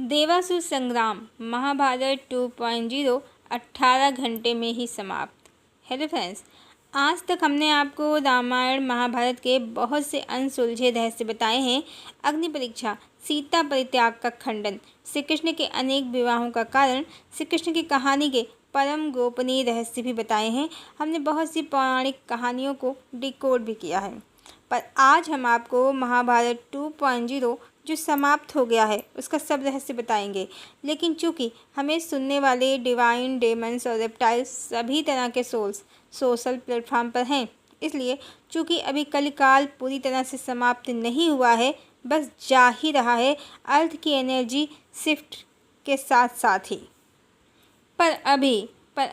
देवासुर संग्राम महाभारत 2.0 18 घंटे में ही समाप्त। हेलो फ्रेंड्स, आज तक हमने आपको रामायण महाभारत के बहुत से अनसुलझे रहस्य बताए हैं। अग्नि परीक्षा, सीता परित्याग का खंडन, श्री कृष्ण के अनेक विवाहों का कारण, श्री कृष्ण की कहानी के परम गोपनीय रहस्य भी बताए हैं। हमने बहुत सी पौराणिक कहानियों को डिकोड भी किया है, पर आज हम आपको महाभारत 2.0 जो समाप्त हो गया है उसका सब रहस्य बताएंगे। लेकिन चूंकि हमें सुनने वाले डिवाइन, डेमन्स और रेप्टाइल्स सभी तरह के सोल्स सोशल प्लेटफॉर्म पर हैं, इसलिए चूंकि अभी कलिकाल पूरी तरह से समाप्त नहीं हुआ है, बस जा ही रहा है अर्थ की एनर्जी शिफ्ट के साथ साथ ही। पर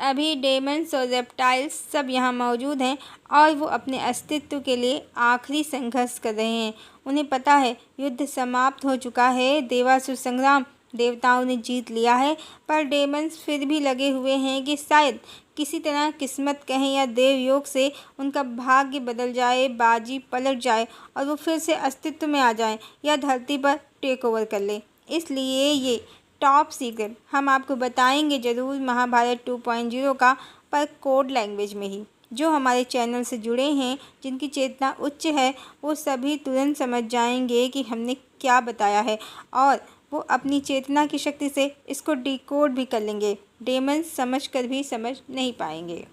अभी डेमन्स और रेप्टाइल्स सब यहाँ मौजूद हैं और वो अपने अस्तित्व के लिए आखिरी संघर्ष कर रहे हैं। उन्हें पता है युद्ध समाप्त हो चुका है, देवासुर संग्राम देवताओं ने जीत लिया है, पर डेमन्स फिर भी लगे हुए हैं कि शायद किसी तरह किस्मत कहें या देवयोग से उनका भाग्य बदल जाए, बाजी पलट जाए और वो फिर से अस्तित्व में आ जाएं या धरती पर टेक ओवर कर लें। इसलिए ये टॉप सीक्रेट हम आपको बताएंगे ज़रूर महाभारत 2.0 का, पर कोड लैंग्वेज में ही। जो हमारे चैनल से जुड़े हैं, जिनकी चेतना उच्च है, वो सभी तुरंत समझ जाएंगे कि हमने क्या बताया है और वो अपनी चेतना की शक्ति से इसको डिकोड भी कर लेंगे। डेमन्स समझ कर भी समझ नहीं पाएंगे।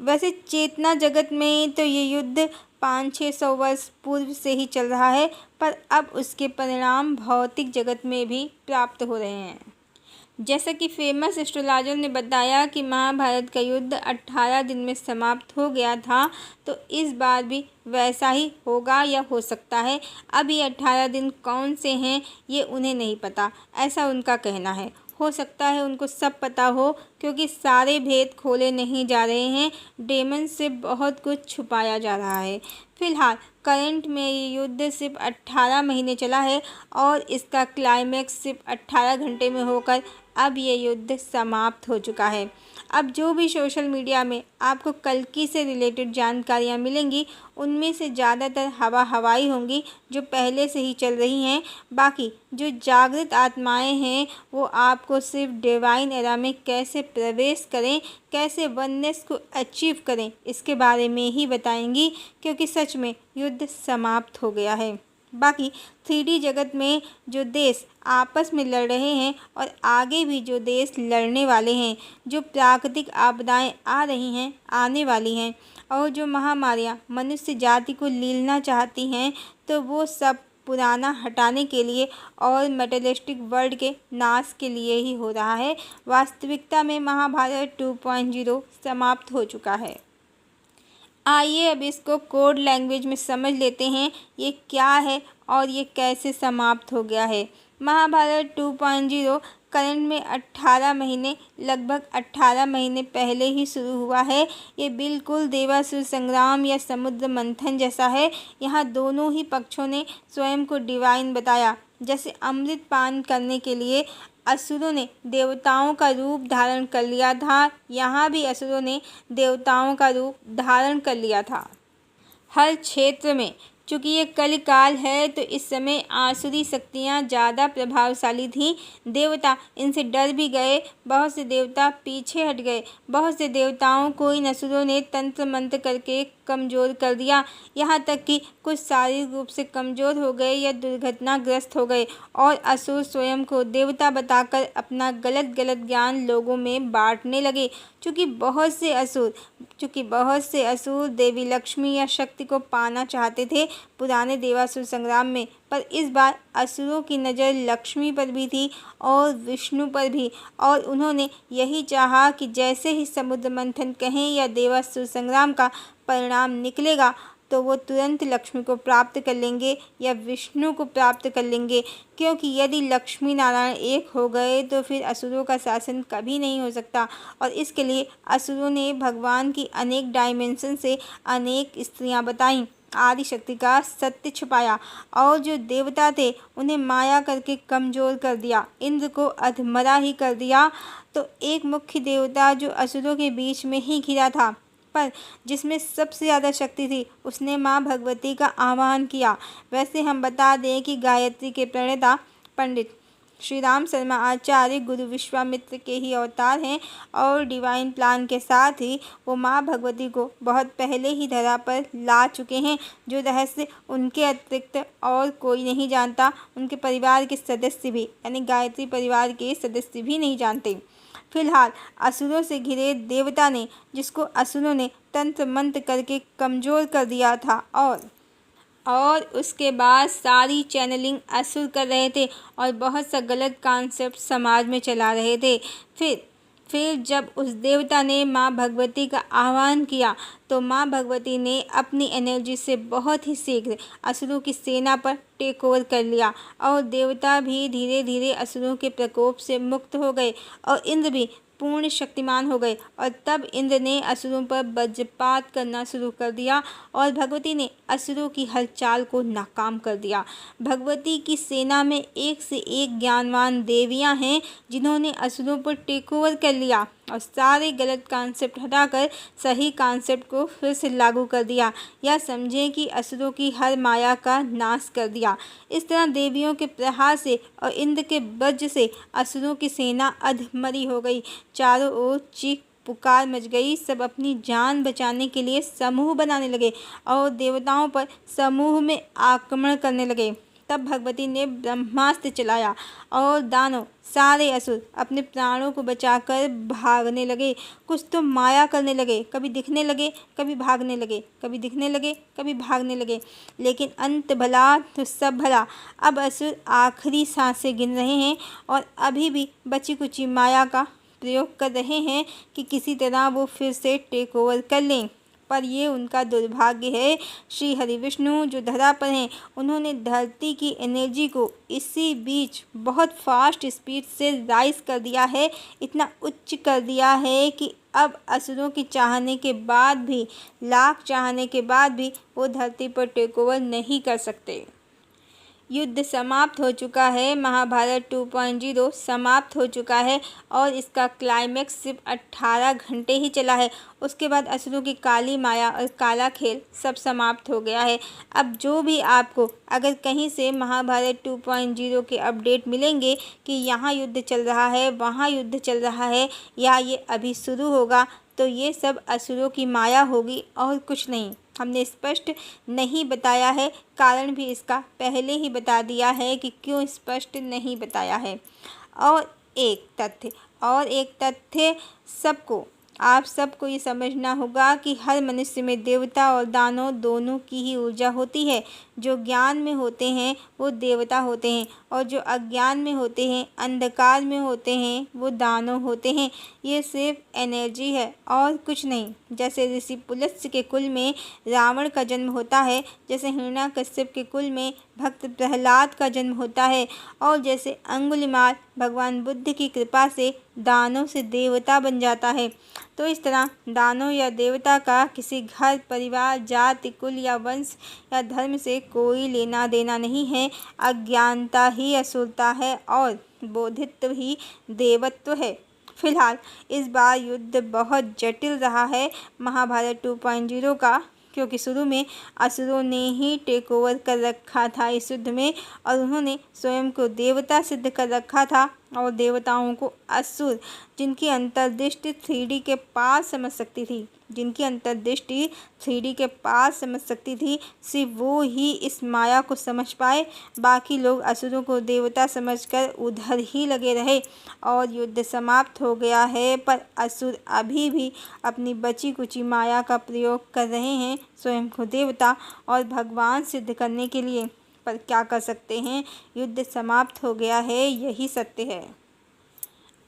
वैसे चेतना जगत में तो ये युद्ध 500-600 वर्ष पूर्व से ही चल रहा है, पर अब उसके परिणाम भौतिक जगत में भी प्राप्त हो रहे हैं। जैसा कि फेमस एस्ट्रोलॉजर ने बताया कि महाभारत का युद्ध 18 दिन में समाप्त हो गया था, तो इस बार भी वैसा ही होगा या हो सकता है। अब ये 18 दिन कौन से हैं ये उन्हें नहीं पता, ऐसा उनका कहना है। हो सकता है उनको सब पता हो, क्योंकि सारे भेद खोले नहीं जा रहे हैं, डेमन से बहुत कुछ छुपाया जा रहा है। फिलहाल करंट में ये युद्ध सिर्फ 18 महीने चला है और इसका क्लाइमैक्स सिर्फ 18 घंटे में होकर अब ये युद्ध समाप्त हो चुका है। अब जो भी सोशल मीडिया में आपको कल्कि से रिलेटेड जानकारियाँ मिलेंगी, उनमें से ज़्यादातर हवाई होंगी जो पहले से ही चल रही हैं। बाकी जो जागृत आत्माएं हैं, वो आपको सिर्फ डिवाइन एरा में कैसे प्रवेश करें, कैसे वननेस को अचीव करें, इसके बारे में ही बताएंगी, क्योंकि सच में युद्ध समाप्त हो गया है। बाकी 3D जगत में जो देश आपस में लड़ रहे हैं और आगे भी जो देश लड़ने वाले हैं, जो प्राकृतिक आपदाएं आ रही हैं, आने वाली हैं, और जो महामारियां मनुष्य जाति को लीलना चाहती हैं, तो वो सब पुराना हटाने के लिए और मटेरियलिस्टिक वर्ल्ड के नाश के लिए ही हो रहा है। वास्तविकता में महाभारत 2.0 समाप्त हो चुका है। आइए अब इसको कोड लैंग्वेज में समझ लेते हैं, ये क्या है और ये कैसे समाप्त हो गया है। महाभारत 2.0 करंट में 18 महीने, लगभग 18 महीने पहले ही शुरू हुआ है। ये बिल्कुल देवासुर संग्राम या समुद्र मंथन जैसा है। यहाँ दोनों ही पक्षों ने स्वयं को डिवाइन बताया। जैसे अमृत पान करने के लिए असुरों ने देवताओं का रूप धारण कर लिया था, यहाँ भी असुरों ने देवताओं का रूप धारण कर लिया था। हर क्षेत्र में चूँकि ये कलिकाल है, तो इस समय आसुरी शक्तियाँ ज़्यादा प्रभावशाली थीं। देवता इनसे डर भी गए, बहुत से देवता पीछे हट गए, बहुत से देवताओं को इन असुरों ने तंत्र मंत्र करके कमज़ोर कर दिया, यहाँ तक कि कुछ शारीरिक रूप से कमज़ोर हो गए या दुर्घटनाग्रस्त हो गए और असुर स्वयं को देवता बताकर अपना गलत ज्ञान लोगों में बांटने लगे। चूँकि बहुत से असुर देवी लक्ष्मी या शक्ति को पाना चाहते थे पुराने देवासुर संग्राम में, पर इस बार असुरों की नज़र लक्ष्मी पर भी थी और विष्णु पर भी, और उन्होंने यही चाहा कि जैसे ही समुद्र मंथन कहें या देवासुर संग्राम का परिणाम निकलेगा, तो वो तुरंत लक्ष्मी को प्राप्त कर लेंगे या विष्णु को प्राप्त कर लेंगे, क्योंकि यदि लक्ष्मी नारायण एक हो गए तो फिर असुरों का शासन कभी नहीं हो सकता। और इसके लिए असुरों ने भगवान की अनेक डायमेंशन से अनेक स्त्रियां बताईं, आदि शक्ति का सत्य छुपाया, और जो देवता थे उन्हें माया करके कमज़ोर कर दिया, इंद्र को अधमरा ही कर दिया। तो एक मुख्य देवता जो असुरों के बीच में ही घिरा था, पर जिसमें सबसे ज़्यादा शक्ति थी, उसने माँ भगवती का आह्वान किया। वैसे हम बता दें कि गायत्री के प्रणेता पंडित श्री राम शर्मा आचार्य गुरु विश्वामित्र के ही अवतार हैं और डिवाइन प्लान के साथ ही वो माँ भगवती को बहुत पहले ही धरा पर ला चुके हैं, जो रहस्य उनके अतिरिक्त और कोई नहीं जानता। उनके परिवार के सदस्य भी यानी गायत्री परिवार के सदस्य भी नहीं जानते। फिलहाल असुरों से घिरे देवता ने, जिसको असुरों ने तंत्र मंत्र करके कमज़ोर कर दिया था, और उसके बाद सारी चैनलिंग असुर कर रहे थे और बहुत सा गलत कॉन्सेप्ट समाज में चला रहे थे। फिर जब उस देवता ने माँ भगवती का आह्वान किया तो माँ भगवती ने अपनी एनर्जी से बहुत ही शीघ्र असुरों की सेना पर टेक ओवर कर लिया और देवता भी धीरे धीरे असुरों के प्रकोप से मुक्त हो गए और इंद्र भी पूर्ण शक्तिमान हो गए। और तब इंद्र ने असुरों पर वज्रपात करना शुरू कर दिया और भगवती ने असुरों की हर चाल को नाकाम कर दिया। भगवती की सेना में एक से एक ज्ञानवान देवियां हैं जिन्होंने असुरों पर टेक ओवर कर लिया और सारे गलत कॉन्सेप्ट हटाकर सही कॉन्सेप्ट को फिर से लागू कर दिया, या समझें कि असुरों की हर माया का नाश कर दिया। इस तरह देवियों के प्रहार से और इंद्र के वज्र से असुरों की सेना अधमरी हो गई। चारों ओर चीख पुकार मच गई। सब अपनी जान बचाने के लिए समूह बनाने लगे और देवताओं पर समूह में आक्रमण करने लगे। तब भगवती ने ब्रह्मास्त्र चलाया और दानव सारे असुर अपने प्राणों को बचाकर भागने लगे। कुछ तो माया करने लगे, कभी दिखने लगे कभी भागने लगे, कभी दिखने लगे कभी भागने लगे, लेकिन अंत भला तो सब भला। अब असुर आखिरी सांसें गिन रहे हैं और अभी भी बची कुची माया का प्रयोग कर रहे हैं कि किसी तरह वो फिर से टेक ओवर कर लें, पर ये उनका दुर्भाग्य है। श्री हरि विष्णु जो धरा पर हैं, उन्होंने धरती की एनर्जी को इसी बीच बहुत फास्ट स्पीड से राइज कर दिया है, इतना उच्च कर दिया है कि अब असुरों की चाहने के बाद भी, लाख चाहने के बाद भी वो धरती पर टेक ओवर नहीं कर सकते। युद्ध समाप्त हो चुका है। महाभारत 2.0 समाप्त हो चुका है और इसका क्लाइमैक्स सिर्फ 18 घंटे ही चला है। उसके बाद असुरों की काली माया और काला खेल सब समाप्त हो गया है। अब जो भी आपको अगर कहीं से महाभारत 2.0 के अपडेट मिलेंगे कि यहाँ युद्ध चल रहा है, वहाँ युद्ध चल रहा है, या ये अभी शुरू होगा, तो ये सब असुरों की माया होगी और कुछ नहीं। हमने स्पष्ट नहीं बताया है, कारण भी इसका पहले ही बता दिया है कि क्यों स्पष्ट नहीं बताया है। और एक तथ्य आप सबको ये समझना होगा कि हर मनुष्य में देवता और दानव दोनों की ही ऊर्जा होती है। जो ज्ञान में होते हैं वो देवता होते हैं और जो अज्ञान में होते हैं, अंधकार में होते हैं, वो दानव होते हैं। ये सिर्फ एनर्जी है और कुछ नहीं। जैसे ऋषि पुलत्स्य के कुल में रावण का जन्म होता है, जैसे हिरण्याकश्यप के कुल में भक्त प्रहलाद का जन्म होता है, और जैसे अंगुलिमाल भगवान बुद्ध की कृपा से दानव से देवता बन जाता है, तो इस तरह दानव या देवता का किसी घर, परिवार, जाति, कुल या वंश या धर्म से कोई लेना देना नहीं है। अज्ञानता ही असुरता है और बोधित्व ही देवत्व है। फिलहाल इस बार युद्ध बहुत जटिल रहा है महाभारत 2.0 का, क्योंकि शुरू में असुरों ने ही टेक ओवर कर रखा था इस युद्ध में और उन्होंने स्वयं को देवता सिद्ध कर रखा था, और देवताओं को असुर, जिनकी अंतर्दृष्टि 3D के पार समझ सकती थी, सिर्फ वो ही इस माया को समझ पाए। बाकी लोग असुरों को देवता समझकर उधर ही लगे रहे और युद्ध समाप्त हो गया है, पर असुर अभी भी अपनी बची कुची माया का प्रयोग कर रहे हैं स्वयं को देवता और भगवान सिद्ध करने के लिए। पर क्या कर सकते हैं, युद्ध समाप्त हो गया है, यही सत्य है।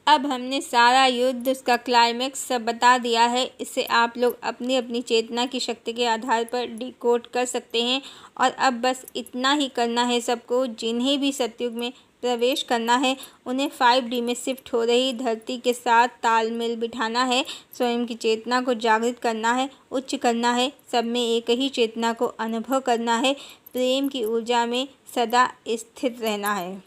अब हमने सारा युद्ध, उसका क्लाइमैक्स सब बता दिया है। इसे आप लोग अपनी अपनी चेतना की शक्ति के आधार पर डिकोड कर सकते हैं। और अब बस इतना ही करना है सबको, जिन्हें भी सतयुग में प्रवेश करना है उन्हें 5D में शिफ्ट हो रही धरती के साथ तालमेल बिठाना है, स्वयं की चेतना को जागृत करना है, उच्च करना है, सब में एक ही चेतना को अनुभव करना है, प्रेम की ऊर्जा में सदा स्थित रहना है।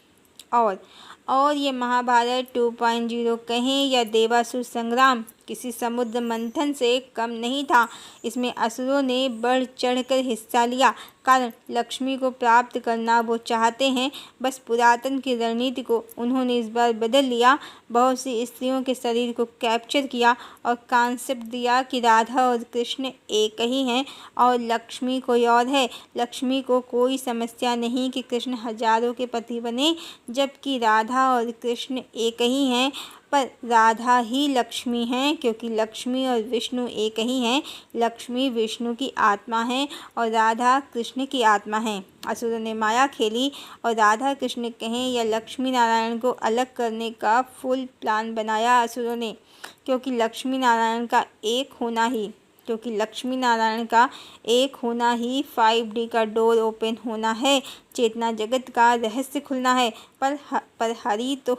और ये महाभारत 2.0 कहें या देवासुर संग्राम किसी समुद्र मंथन से कम नहीं था। इसमें असुरों ने बढ़ चढ़कर हिस्सा लिया, कारण लक्ष्मी को प्राप्त करना वो चाहते हैं। बस पुरातन की रणनीति को उन्होंने इस बार बदल लिया। बहुत सी स्त्रियों के शरीर को कैप्चर किया और कॉन्सेप्ट दिया कि राधा और कृष्ण एक ही हैं और लक्ष्मी कोई और है। लक्ष्मी को कोई समस्या नहीं कि कृष्ण हजारों के पति बने, जबकि राधा और कृष्ण एक ही हैं। पर राधा ही लक्ष्मी हैं, क्योंकि लक्ष्मी और विष्णु एक ही हैं। लक्ष्मी विष्णु की आत्मा है और राधा कृष्ण की आत्मा है। असुरों ने माया खेली और राधा कृष्ण कहें या लक्ष्मी नारायण को अलग करने का फुल प्लान बनाया असुरों ने, क्योंकि लक्ष्मी नारायण का एक होना ही 5D का डोर ओपन होना है। चेतना जगत का रहस्य खुलना है। पर हरि तो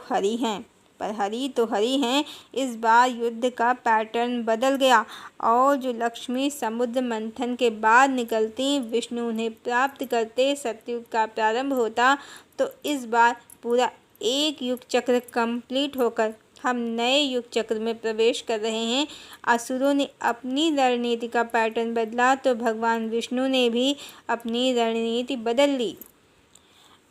हरि हैं। इस बार युद्ध का पैटर्न बदल गया और जो लक्ष्मी समुद्र मंथन के बाद निकलती, विष्णु उन्हें प्राप्त करते, सतयुग का प्रारंभ होता। तो इस बार पूरा एक युग चक्र कंप्लीट होकर हम नए युग चक्र में प्रवेश कर रहे हैं। असुरों ने अपनी रणनीति का पैटर्न बदला तो भगवान विष्णु ने भी अपनी रणनीति बदल ली।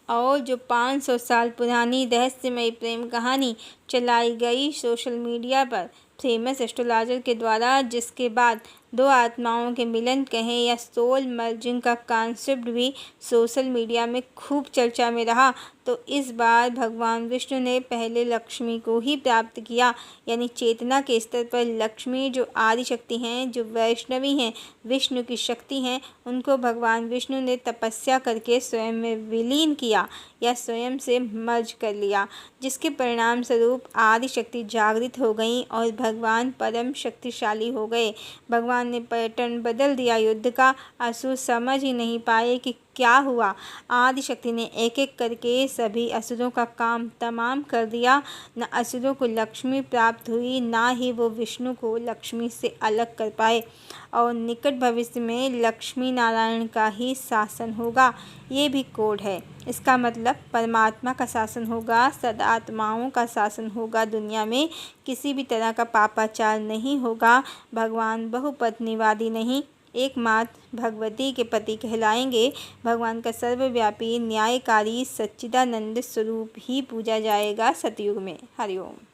और जो 500 साल पुरानी रहस्यमयी प्रेम कहानी चलाई गई सोशल मीडिया पर फेमस एस्ट्रोलॉजर के द्वारा, जिसके बाद दो आत्माओं के मिलन कहें या सोल मर्जिंग का कॉन्सेप्ट भी सोशल मीडिया में खूब चर्चा में रहा, तो इस बार भगवान विष्णु ने पहले लक्ष्मी को ही प्राप्त किया। यानी चेतना के स्तर पर लक्ष्मी जो आदि शक्ति हैं, जो वैष्णवी हैं, विष्णु की शक्ति हैं, उनको भगवान विष्णु ने तपस्या करके स्वयं में विलीन किया या स्वयं से मर्ज कर लिया, जिसके परिणाम स्वरूप आदि शक्ति जागृत हो गई और भगवान परम शक्तिशाली हो गए। भगवान ने पैटर्न बदल दिया युद्ध का। असुर समझ ही नहीं पाए कि क्या हुआ। आदि शक्ति ने एक एक करके सभी असुरों का काम तमाम कर दिया। न असुरों को लक्ष्मी प्राप्त हुई, ना ही वो विष्णु को लक्ष्मी से अलग कर पाए। और निकट भविष्य में लक्ष्मी नारायण का ही शासन होगा। ये भी कोड है। इसका मतलब परमात्मा का शासन होगा, सदात्माओं का शासन होगा। दुनिया में किसी भी तरह का पापाचार नहीं होगा। भगवान बहुपत्नीवादी नहीं, एकमात्र भगवती के पति कहलाएंगे। भगवान का सर्वव्यापी न्यायकारी सच्चिदानंद स्वरूप ही पूजा जाएगा सतयुग में। हरिओम।